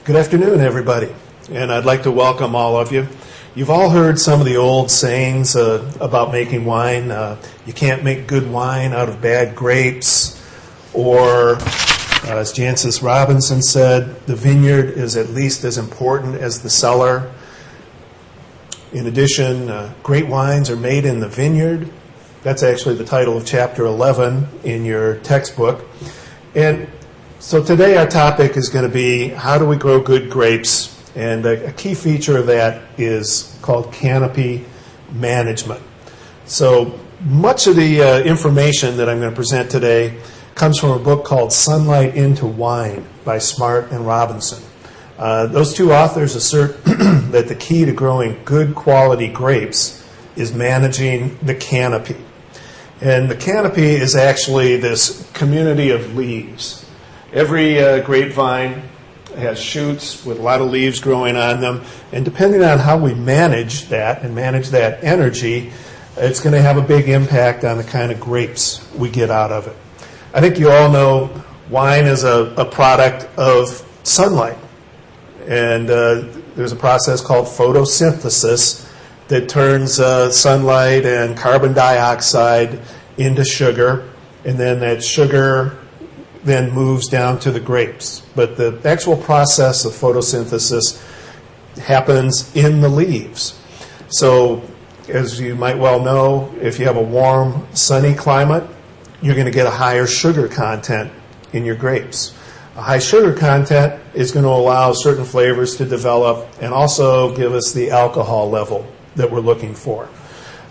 Good afternoon, everybody, and I'd like to welcome all of you. You've all heard some of the old sayings about making wine. You can't make good wine out of bad grapes, or as Jancis Robinson said, the vineyard is at least as important as the cellar. In addition, great wines are made in the vineyard. That's actually the title of chapter 11 in your textbook. And so today our topic is going to be how do we grow good grapes, and a key feature of that is called Canopy Management. So much of the information that I'm going to present today comes from a book called Sunlight into Wine by Smart and Robinson. Those two authors assert that the key to growing good quality grapes is managing the canopy. And the canopy is actually this community of leaves. Every grapevine has shoots with a lot of leaves growing on them, and depending on how we manage that and manage that energy, it's going to have a big impact on the kind of grapes we get out of it. I think you all know wine is a product of sunlight, and there's a process called photosynthesis that turns sunlight and carbon dioxide into sugar, and then that sugar then moves down to the grapes. But the actual process of photosynthesis happens in the leaves. So, as you might well know, if you have a warm, sunny climate, you're going to get a higher sugar content in your grapes. A high sugar content is going to allow certain flavors to develop and also give us the alcohol level that we're looking for.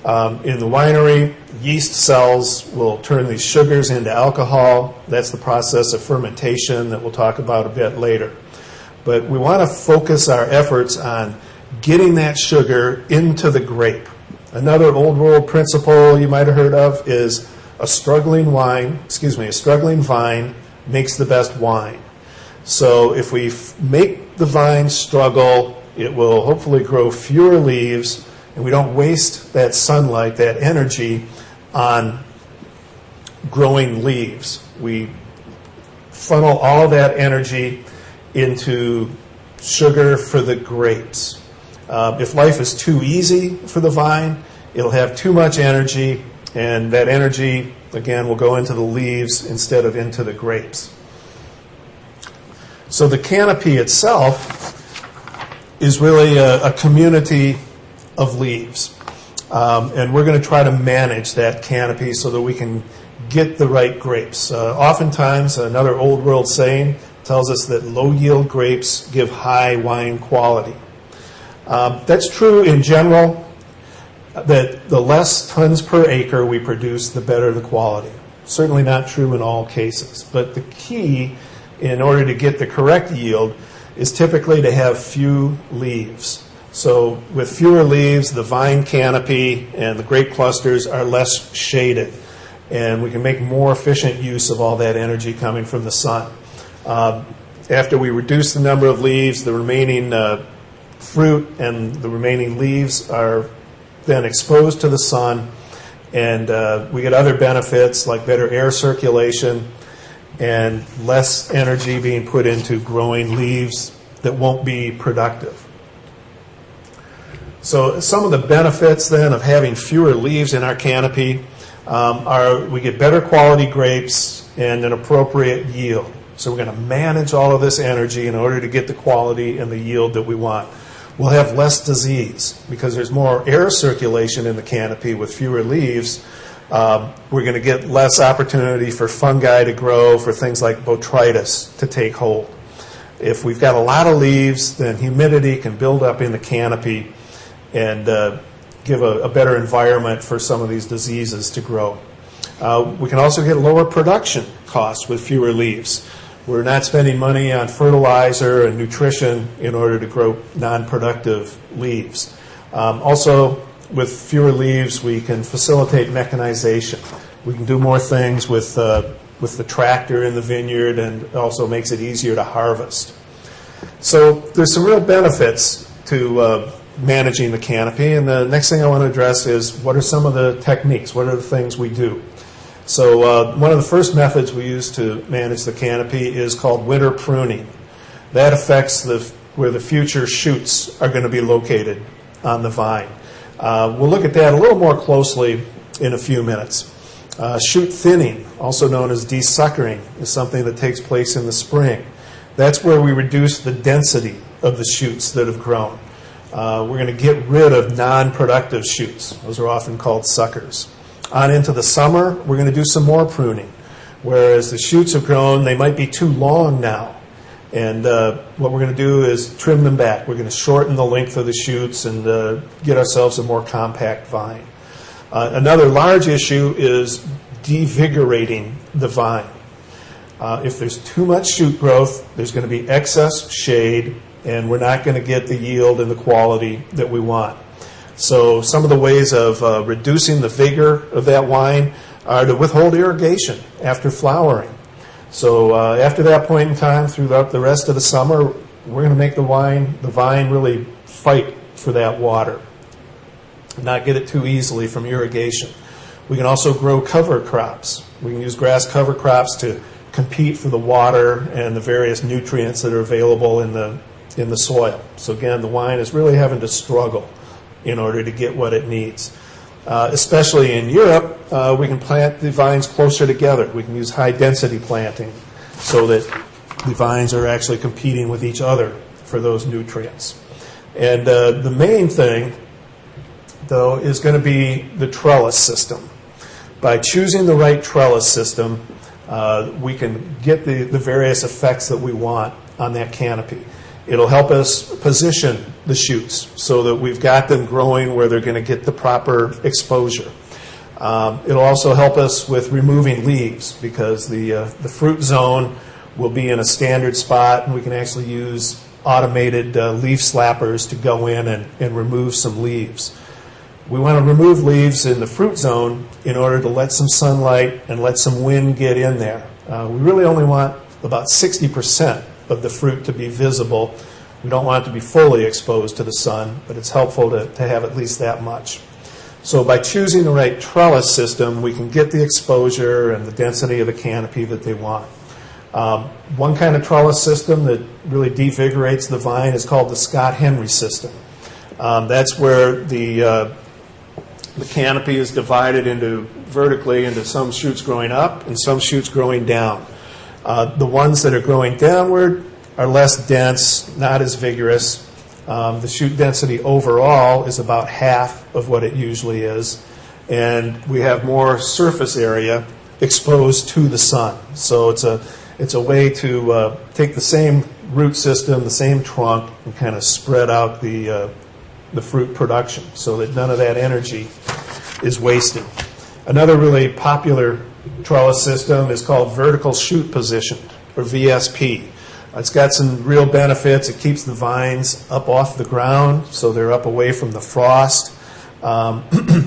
In the winery, yeast cells will turn these sugars into alcohol. That's the process of fermentation that we'll talk about a bit later. But we want to focus our efforts on getting that sugar into the grape. Another old world principle you might have heard of is a struggling vine makes the best wine. So if we make the vine struggle, it will hopefully grow fewer leaves, and we don't waste that sunlight, that energy, on growing leaves. We funnel all of that energy into sugar for the grapes. If life is too easy for the vine, it'll have too much energy, and that energy, again, will go into the leaves instead of into the grapes. So the canopy itself is really a community of leaves. And we're going to try to manage that canopy so that we can get the right grapes. Oftentimes, another old world saying tells us that low-yield grapes give high wine quality. That's true in general, that the less tons per acre we produce, the better the quality. Certainly not true in all cases. But the key, in order to get the correct yield, is typically to have few leaves. So with fewer leaves, the vine canopy and the grape clusters are less shaded, and we can make more efficient use of all that energy coming from the sun. After we reduce the number of leaves, the remaining fruit and the remaining leaves are then exposed to the sun, and we get other benefits like better air circulation and less energy being put into growing leaves that won't be productive. So some of the benefits then of having fewer leaves in our canopy are we get better quality grapes and an appropriate yield. So we're going to manage all of this energy in order to get the quality and the yield that we want. We'll have less disease because there's more air circulation in the canopy with fewer leaves. We're going to get less opportunity for fungi to grow, for things like botrytis to take hold. If we've got a lot of leaves, then humidity can build up in the canopy and give a better environment for some of these diseases to grow. We can also get lower production costs with fewer leaves. We're not spending money on fertilizer and nutrition in order to grow non-productive leaves. Also, with fewer leaves, we can facilitate mechanization. We can do more things with the tractor in the vineyard, and it also makes it easier to harvest. So there's some real benefits to managing the canopy, and the next thing I want to address is what are some of the techniques, what are the things we do. So one of the first methods we use to manage the canopy is called winter pruning. That affects where the future shoots are going to be located on the vine. We'll look at that a little more closely in a few minutes. Shoot thinning, also known as desuckering, is something that takes place in the spring. That's where we reduce the density of the shoots that have grown. We're going to get rid of non-productive shoots. Those are often called suckers. On into the summer, we're going to do some more pruning. Whereas the shoots have grown, they might be too long now. And what we're going to do is trim them back. We're going to shorten the length of the shoots and get ourselves a more compact vine. Another large issue is devigorating the vine. If there's too much shoot growth, there's going to be excess shade, and we're not going to get the yield and the quality that we want. So some of the ways of reducing the vigor of that vine are to withhold irrigation after flowering. So after that point in time, throughout the rest of the summer, we're going to make the vine really fight for that water, not get it too easily from irrigation. We can also grow cover crops. We can use grass cover crops to compete for the water and the various nutrients that are available in the soil. So again, the vine is really having to struggle in order to get what it needs. Especially in Europe, we can plant the vines closer together. We can use high-density planting so that the vines are actually competing with each other for those nutrients. And the main thing, though, is going to be the trellis system. By choosing the right trellis system, we can get the various effects that we want on that canopy. It'll help us position the shoots so that we've got them growing where they're going to get the proper exposure. It'll also help us with removing leaves because the fruit zone will be in a standard spot, and we can actually use automated leaf slappers to go in and remove some leaves. We want to remove leaves in the fruit zone in order to let some sunlight and let some wind get in there. We really only want about 60% of the fruit to be visible. We don't want it to be fully exposed to the sun, but it's helpful to have at least that much. So by choosing the right trellis system, we can get the exposure and the density of the canopy that they want. One kind of trellis system that really devigorates the vine is called the Scott-Henry system. That's where the canopy is divided vertically into some shoots growing up and some shoots growing down. The ones that are growing downward are less dense, not as vigorous. The shoot density overall is about half of what it usually is, and we have more surface area exposed to the sun. So it's a way to take the same root system, the same trunk, and kind of spread out the fruit production so that none of that energy is wasted. Another really popular trellis system is called vertical shoot positioned, or VSP. It's got some real benefits. It keeps the vines up off the ground, so they're up away from the frost.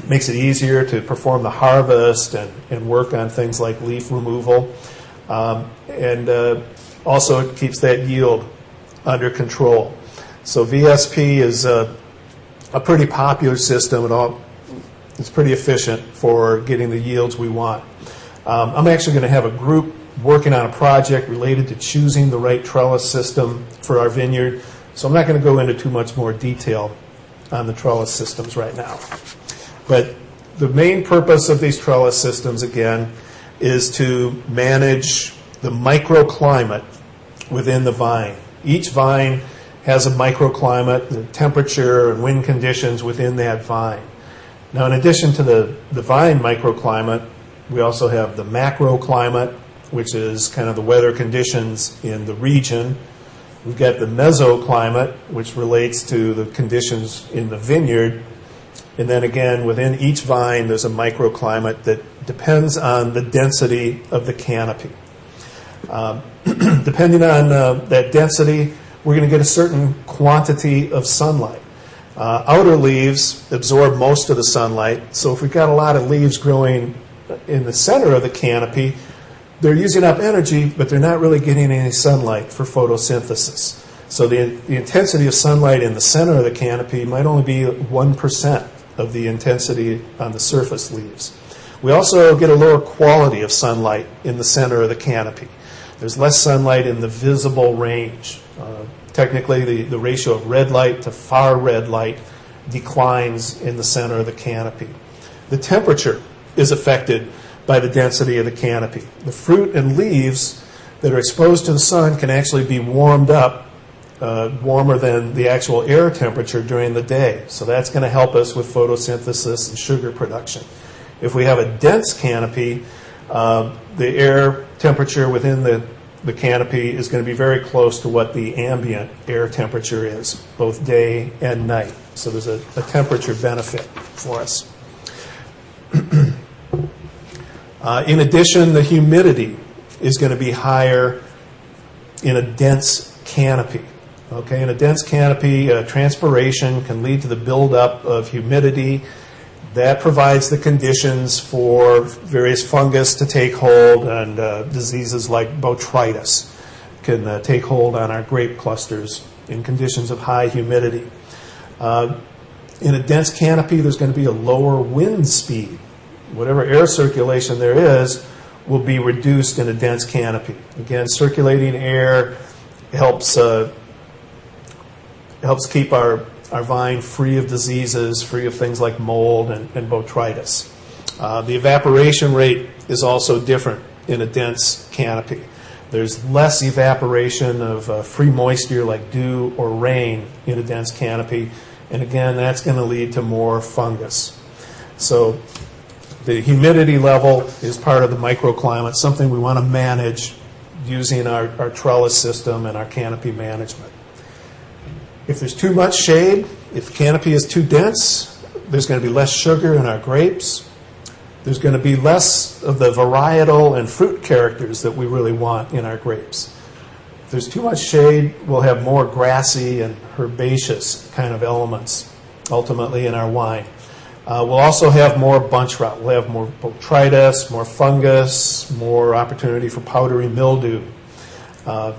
Makes it easier to perform the harvest and work on things like leaf removal. And also it keeps that yield under control. So VSP is a pretty popular system. It's pretty efficient for getting the yields we want. I'm actually going to have a group working on a project related to choosing the right trellis system for our vineyard, so I'm not going to go into too much more detail on the trellis systems right now. But the main purpose of these trellis systems, again, is to manage the microclimate within the vine. Each vine has a microclimate, the temperature and wind conditions within that vine. Now, in addition to the vine microclimate, we also have the macroclimate, which is kind of the weather conditions in the region. We've got the mesoclimate, which relates to the conditions in the vineyard. And then again, within each vine, there's a microclimate that depends on the density of the canopy. Depending on that density, we're going to get a certain quantity of sunlight. Outer leaves absorb most of the sunlight, so if we've got a lot of leaves growing in the center of the canopy, they're using up energy, but they're not really getting any sunlight for photosynthesis. So the intensity of sunlight in the center of the canopy might only be 1% of the intensity on the surface leaves. We also get a lower quality of sunlight in the center of the canopy. There's less sunlight in the visible range. Technically, the ratio of red light to far red light declines in the center of the canopy. The temperature is affected by the density of the canopy. The fruit and leaves that are exposed to the sun can actually be warmed up warmer than the actual air temperature during the day. So that's going to help us with photosynthesis and sugar production. If we have a dense canopy, the air temperature within the canopy is going to be very close to what the ambient air temperature is, both day and night. So there's a temperature benefit for us. In addition, the humidity is going to be higher in a dense canopy. Okay, in a dense canopy, transpiration can lead to the buildup of humidity. That provides the conditions for various fungus to take hold, and diseases like botrytis can take hold on our grape clusters in conditions of high humidity. In a dense canopy, there's going to be a lower wind speed. Whatever air circulation there is will be reduced in a dense canopy. Again, circulating air helps keep our vine free of diseases, free of things like mold and botrytis. The evaporation rate is also different in a dense canopy. There's less evaporation of free moisture like dew or rain in a dense canopy, and again, that's going to lead to more fungus. So the humidity level is part of the microclimate, something we want to manage using our trellis system and our canopy management. If there's too much shade, if the canopy is too dense, there's going to be less sugar in our grapes. There's going to be less of the varietal and fruit characters that we really want in our grapes. If there's too much shade, we'll have more grassy and herbaceous kind of elements ultimately in our wine. We'll also have more bunch rot. We'll have more botrytis, more fungus, more opportunity for powdery mildew.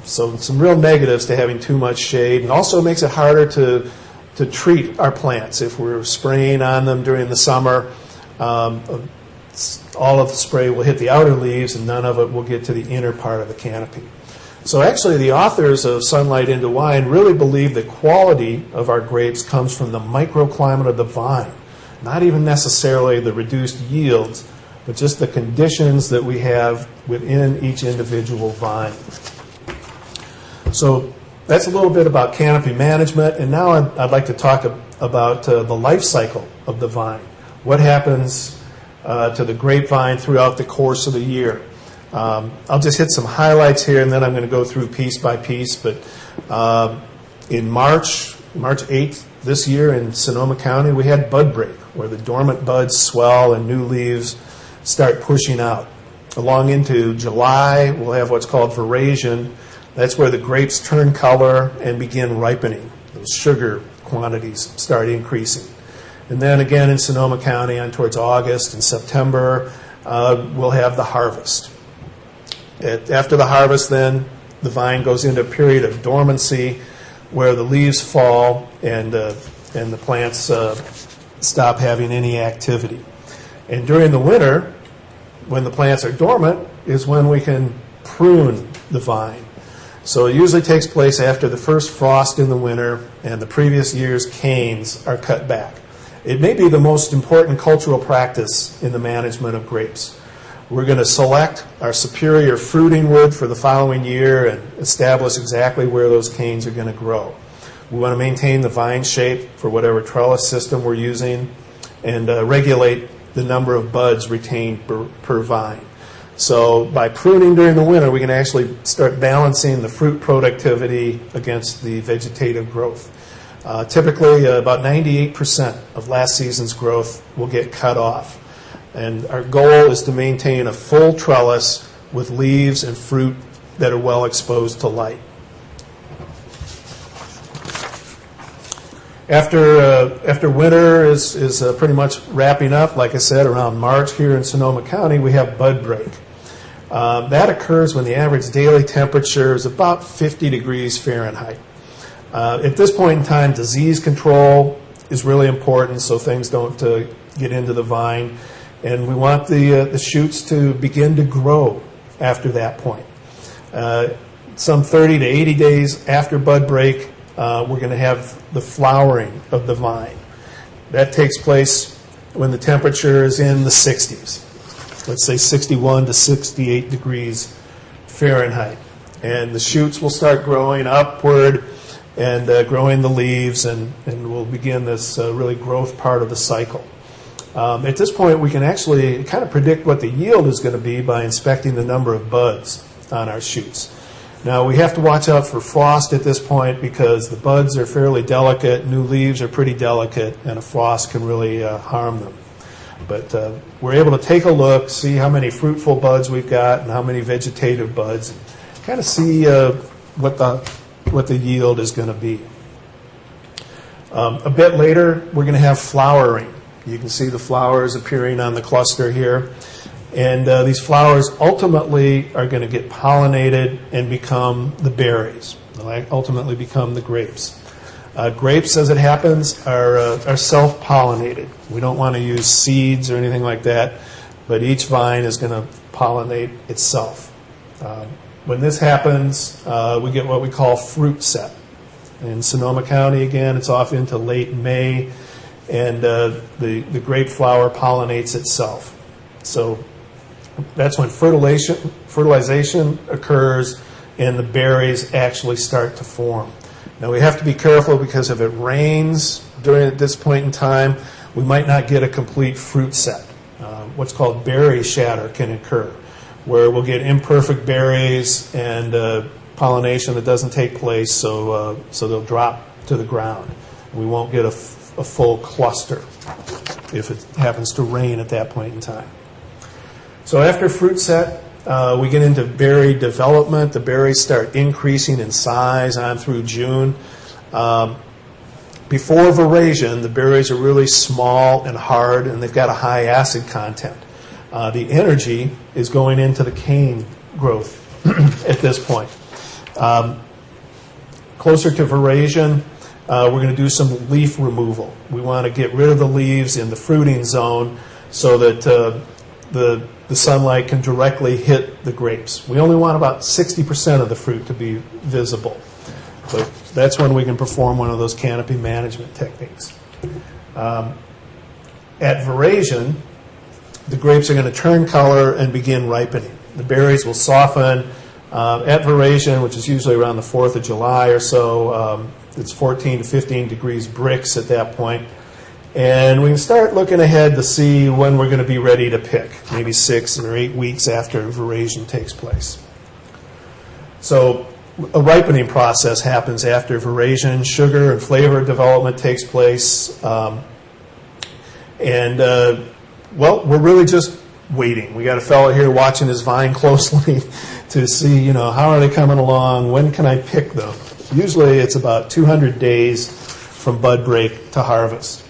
So some real negatives to having too much shade, and also makes it harder to treat our plants. If we're spraying on them during the summer, all of the spray will hit the outer leaves and none of it will get to the inner part of the canopy. So actually the authors of Sunlight into Wine really believe the quality of our grapes comes from the microclimate of the vine, not even necessarily the reduced yields, but just the conditions that we have within each individual vine. So that's a little bit about canopy management, and now I'd like to talk about the life cycle of the vine. What happens to the grapevine throughout the course of the year? I'll just hit some highlights here, and then I'm going to go through piece by piece. But in March 8th this year in Sonoma County, we had bud break, where the dormant buds swell and new leaves start pushing out. Along into July, we'll have what's called veraison. That's where the grapes turn color and begin ripening. Those sugar quantities start increasing. And then again in Sonoma County on towards August and September, we'll have the harvest. After the harvest, then, the vine goes into a period of dormancy where the leaves fall and the plants stop having any activity. And during the winter, when the plants are dormant, is when we can prune the vine. So it usually takes place after the first frost in the winter and the previous year's canes are cut back. It may be the most important cultural practice in the management of grapes. We're going to select our superior fruiting wood for the following year and establish exactly where those canes are going to grow. We want to maintain the vine shape for whatever trellis system we're using and regulate the number of buds retained per vine. So by pruning during the winter, we can actually start balancing the fruit productivity against the vegetative growth. Typically, about 98% of last season's growth will get cut off. And our goal is to maintain a full trellis with leaves and fruit that are well exposed to light. After winter is pretty much wrapping up, like I said, around March here in Sonoma County, we have bud break. That occurs when the average daily temperature is about 50 degrees Fahrenheit. At this point in time, disease control is really important so things don't get into the vine. And we want the shoots to begin to grow after that point. Some 30 to 80 days after bud break, we're going to have the flowering of the vine. That takes place when the temperature is in the 60s. Let's say 61 to 68 degrees Fahrenheit. And the shoots will start growing upward and growing the leaves, and we'll begin this really growth part of the cycle. At this point, we can actually kind of predict what the yield is going to be by inspecting the number of buds on our shoots. Now, we have to watch out for frost at this point because the buds are fairly delicate, new leaves are pretty delicate, and a frost can really harm them. But we're able to take a look, see how many fruitful buds we've got and how many vegetative buds, and kind of see what the yield is going to be. A bit later, we're going to have flowering. You can see the flowers appearing on the cluster here. And these flowers ultimately are going to get pollinated and become the berries. They'll ultimately become the grapes. Grapes, as it happens, are self-pollinated. We don't want to use seeds or anything like that, but each vine is going to pollinate itself. When this happens, we get what we call fruit set. In Sonoma County, again, it's off into late May, and the grape flower pollinates itself. So that's when fertilization occurs and the berries actually start to form. Now we have to be careful because if it rains at this point in time, we might not get a complete fruit set. What's called berry shatter can occur, where we'll get imperfect berries and pollination that doesn't take place, so they'll drop to the ground. We won't get a full cluster if it happens to rain at that point in time. So after fruit set, we get into berry development. The berries start increasing in size on through June. Before veraison, the berries are really small and hard, and they've got a high acid content. The energy is going into the cane growth at this point. Closer to veraison, we're going to do some leaf removal. We want to get rid of the leaves in the fruiting zone so that the sunlight can directly hit the grapes. We only want about 60% of the fruit to be visible. But that's when we can perform one of those canopy management techniques. At veraison, the grapes are going to turn color and begin ripening. The berries will soften. At veraison, which is usually around the 4th of July or so, it's 14 to 15 degrees Brix at that point. And we can start looking ahead to see when we're going to be ready to pick, maybe 6 or 8 weeks after veraison takes place. So a ripening process happens after veraison. Sugar and flavor development takes place. We're really just waiting. We got a fellow here watching his vine closely to see, how are they coming along? When can I pick them? Usually it's about 200 days from bud break to harvest.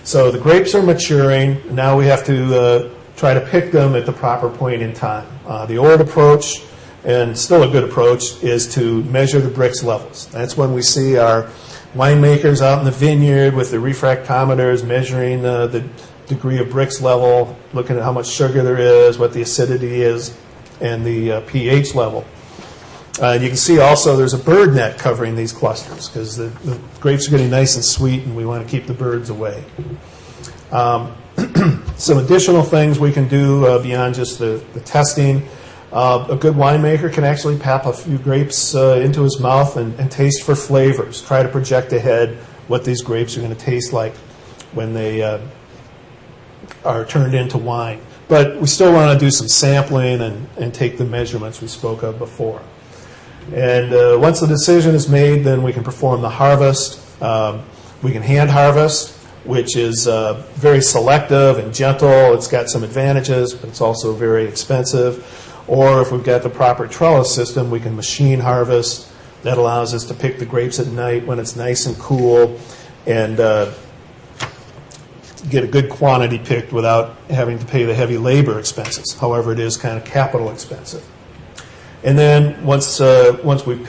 So the grapes are maturing. Now we have to try to pick them at the proper point in time. The old approach, and still a good approach, is to measure the Brix levels. That's when we see our winemakers out in the vineyard with the refractometers measuring the degree of Brix level, looking at how much sugar there is, what the acidity is, and the pH level. You can see also there's a bird net covering these clusters because the grapes are getting nice and sweet and we want to keep the birds away. Some additional things we can do beyond just the testing. A good winemaker can actually pap a few grapes into his mouth and taste for flavors. Try to project ahead what these grapes are going to taste like when they are turned into wine. But we still want to do some sampling and take the measurements we spoke of before. And once the decision is made, then we can perform the harvest. We can hand harvest, which is very selective and gentle. It's got some advantages, but it's also very expensive. Or if we've got the proper trellis system, we can machine harvest. That allows us to pick the grapes at night when it's nice and cool and get a good quantity picked without having to pay the heavy labor expenses. However, it is kind of capital expensive. And then once we've